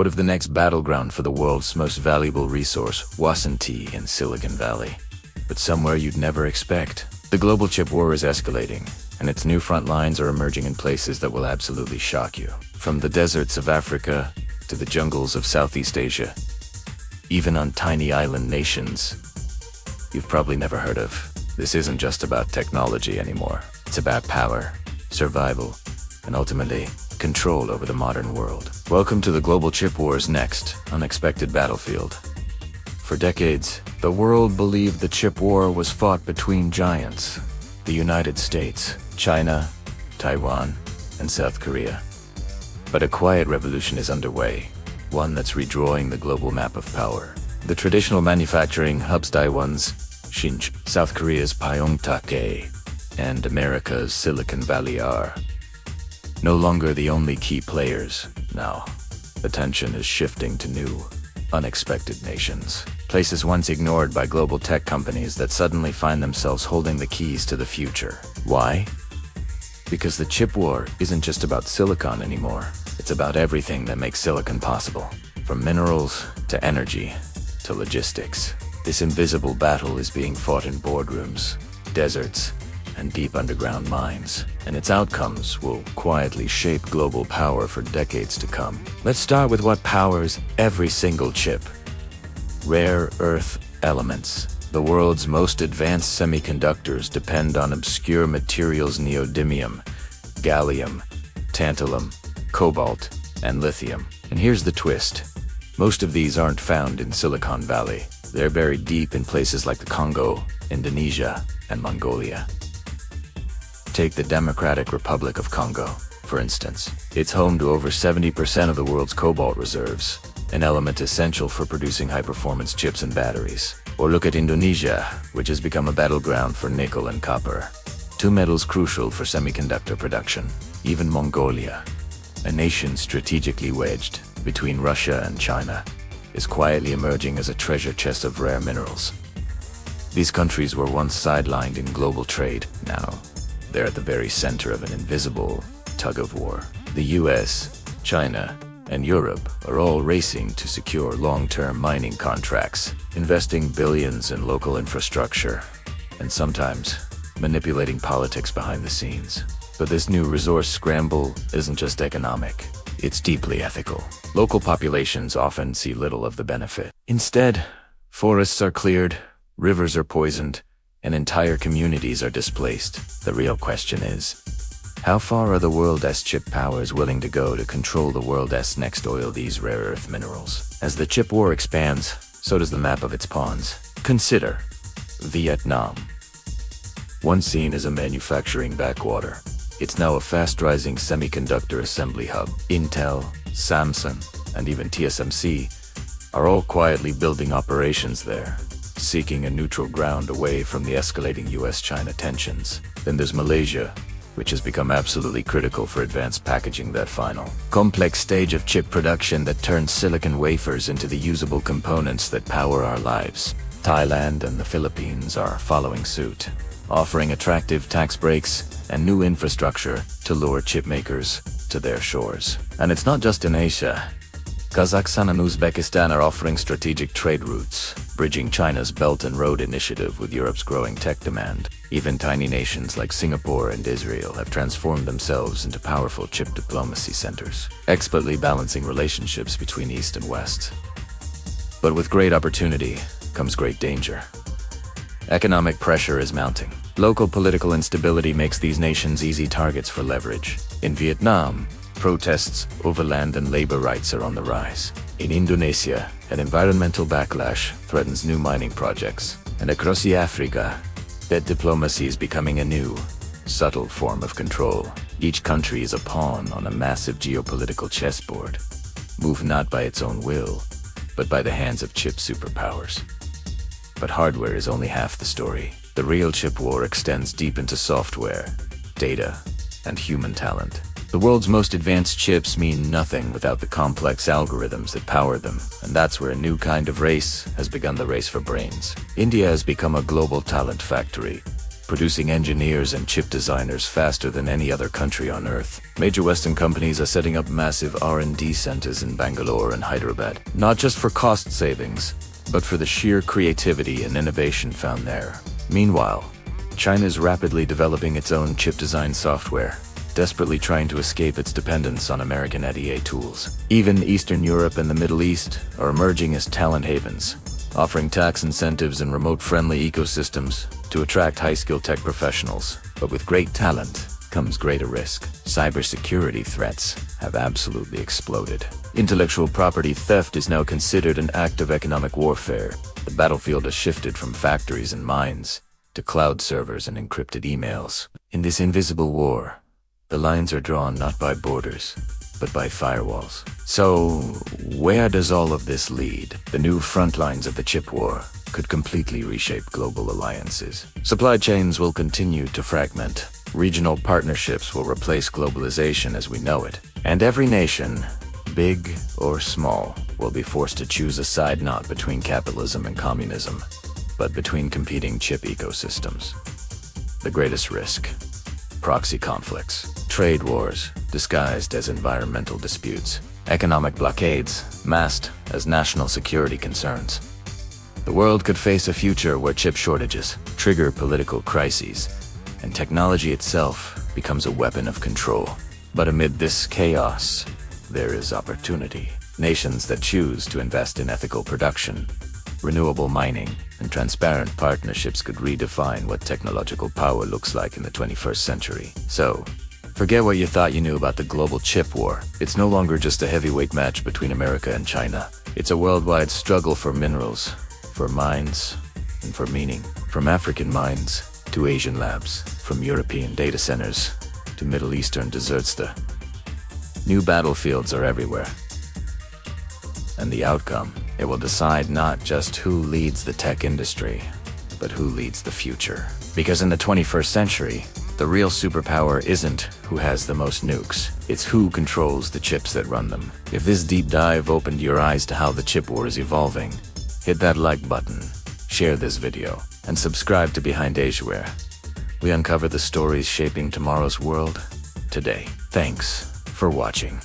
What if the next battleground for the world's most valuable resource wasn't in Silicon Valley, but somewhere you'd never expect? The global chip war is escalating, and its new front lines are emerging in places that will absolutely shock you. From the deserts of Africa to the jungles of Southeast Asia, even on tiny island nations you've probably never heard of. This isn't just about technology anymore. It's about power, survival, and ultimately, control over the modern world. Welcome to the global chip war's next unexpected battlefield. For decades, the world believed the chip war was fought between giants: the United States, China, Taiwan, and South Korea. But a quiet revolution is underway, one that's redrawing the global map of power. The traditional manufacturing hubs, Taiwan's Hsinchu, South Korea's Pyeongtaek, and America's Silicon Valley are no longer the only key players. Now, attention is shifting to new, unexpected nations. Places once ignored by global tech companies that suddenly find themselves holding the keys to the future. Why? Because the chip war isn't just about silicon anymore. It's about everything that makes silicon possible. From minerals to energy to logistics. This invisible battle is being fought in boardrooms, deserts, and deep underground mines, and its outcomes will quietly shape global power for decades to come. Let's start with what powers every single chip: rare earth elements. The world's most advanced semiconductors depend on obscure materials: neodymium, gallium, tantalum, cobalt, and lithium. And here's the twist: most of these aren't found in Silicon Valley. They're buried deep in places like the Congo, Indonesia, and Mongolia. Take the Democratic Republic of Congo, for instance. It's home to over 70% of the world's cobalt reserves, an element essential for producing high-performance chips and batteries. Or look at Indonesia, which has become a battleground for nickel and copper, two metals crucial for semiconductor production. Even Mongolia, a nation strategically wedged between Russia and China, is quietly emerging as a treasure chest of rare minerals. These countries were once sidelined in global trade. Now, they're at the very center of an invisible tug-of-war. The US, China, and Europe are all racing to secure long-term mining contracts, investing billions in local infrastructure, and sometimes manipulating politics behind the scenes. But this new resource scramble isn't just economic. It's deeply ethical. Local populations often see little of the benefit. Instead, forests are cleared, rivers are poisoned, and entire communities are displaced. The real question is, how far are the world's chip powers willing to go to control the world's next oil, these rare earth minerals? As the chip war expands, so does the map of its pawns. Consider Vietnam. Once seen as a manufacturing backwater, it's now a fast-rising semiconductor assembly hub. Intel, Samsung, and even TSMC are all quietly building operations there, seeking a neutral ground away from the escalating US-China tensions. Then there's Malaysia, which has become absolutely critical for advanced packaging, that final complex stage of chip production that turns silicon wafers into the usable components that power our lives. Thailand and the Philippines are following suit, offering attractive tax breaks and new infrastructure to lure chip makers to their shores. And it's not just in Asia. Kazakhstan and Uzbekistan are offering strategic trade routes, bridging China's Belt and Road Initiative with Europe's growing tech demand. Even tiny nations like Singapore and Israel have transformed themselves into powerful chip diplomacy centers, expertly balancing relationships between East and West. But with great opportunity comes great danger. Economic pressure is mounting. Local political instability makes these nations easy targets for leverage. In Vietnam, protests over land and labor rights are on the rise. In Indonesia, an environmental backlash threatens new mining projects. And across Africa, that diplomacy is becoming a new, subtle form of control. Each country is a pawn on a massive geopolitical chessboard, moved not by its own will, but by the hands of chip superpowers. But hardware is only half the story. The real chip war extends deep into software, data, and human talent. The world's most advanced chips mean nothing without the complex algorithms that power them, and that's where a new kind of race has begun, the race for brains. India has become a global talent factory, producing engineers and chip designers faster than any other country on Earth. Major Western companies are setting up massive R&D centers in Bangalore and Hyderabad, not just for cost savings, but for the sheer creativity and innovation found there. Meanwhile, China is rapidly developing its own chip design software, desperately trying to escape its dependence on American EDA tools. Even Eastern Europe and the Middle East are emerging as talent havens, offering tax incentives and remote-friendly ecosystems to attract high-skilled tech professionals. But with great talent comes greater risk. Cybersecurity threats have absolutely exploded. Intellectual property theft is now considered an act of economic warfare. The battlefield has shifted from factories and mines to cloud servers and encrypted emails. In this invisible war, the lines are drawn not by borders, but by firewalls. So, where does all of this lead? The new front lines of the chip war could completely reshape global alliances. Supply chains will continue to fragment. Regional partnerships will replace globalization as we know it. And every nation, big or small, will be forced to choose a side not between capitalism and communism, but between competing chip ecosystems. The greatest risk: proxy conflicts, trade wars disguised as environmental disputes, economic blockades masked as national security concerns. The world could face a future where chip shortages trigger political crises, and technology itself becomes a weapon of control. But amid this chaos, there is opportunity. Nations that choose to invest in ethical production, renewable mining, and transparent partnerships could redefine what technological power looks like in the 21st century. So, forget what you thought you knew about the global chip war. It's no longer just a heavyweight match between America and China. It's a worldwide struggle for minerals, for mines, and for meaning. From African mines to Asian labs, from European data centers to Middle Eastern deserts, the new battlefields are everywhere. And the outcome, it will decide not just who leads the tech industry, but who leads the future. Because in the 21st century, the real superpower isn't who has the most nukes, it's who controls the chips that run them. If this deep dive opened your eyes to how the chip war is evolving, hit that like button, share this video, and subscribe to Behind Asia, where we uncover the stories shaping tomorrow's world today. Thanks for watching.